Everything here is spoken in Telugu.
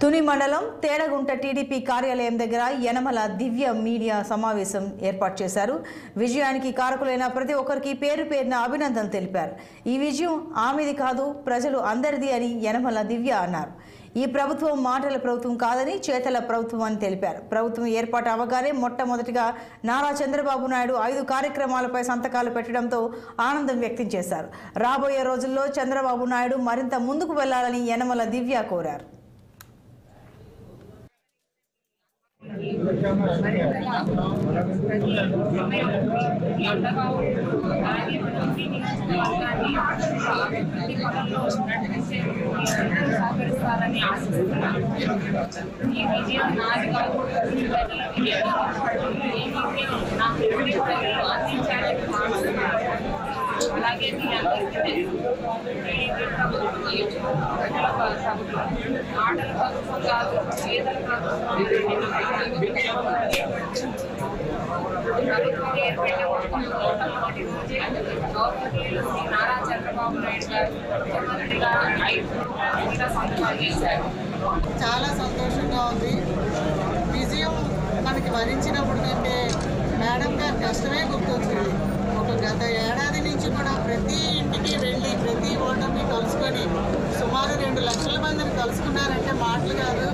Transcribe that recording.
తుని మండలం తేడగుంట టీడీపీ కార్యాలయం దగ్గర యనమల దివ్య మీడియా సమావేశం ఏర్పాటు చేశారు. విజయానికి కారకులైన ప్రతి ఒక్కరికి పేరు పేరున అభినందనలు తెలిపారు. ఈ విజయం ఆమెది కాదు, ప్రజలు అందరిది అని యనమల దివ్య అన్నారు. ఈ ప్రభుత్వం మాటల ప్రభుత్వం కాదని చేతల ప్రభుత్వం అని తెలిపారు. ప్రభుత్వం ఏర్పాటు అవగానే మొట్టమొదటిగా నారా చంద్రబాబు నాయుడు 5 కార్యక్రమాలపై సంతకాలు పెట్టడంతో ఆనందం వ్యక్తం చేశారు. రాబోయే రోజుల్లో చంద్రబాబు నాయుడు మరింత ముందుకు వెళ్లాలని యనమల దివ్య కోరారు. అలాగే మీ అందరికీ ఆటల ప్రభుత్వం కాదు, పేదల ప్రభుత్వం నారా చంద్రబాబు నాయుడు గారు ముఖ్యమంత్రిగా 5 సంతకాలు చేశారు. చాలా సంతోషంగా ఉంది. విజయం మనకి వరించినప్పుడు కంటే మేడం గారి కష్టమే గుర్తొచ్చింది. గత ఏడాది నుంచి కూడా ప్రతి ఇంటికి వెళ్ళి ప్రతి ఓటర్ని కలుసుకొని సుమారు 2 లక్షల మందిని కలుసుకున్నారంటే మాటలు కాదు.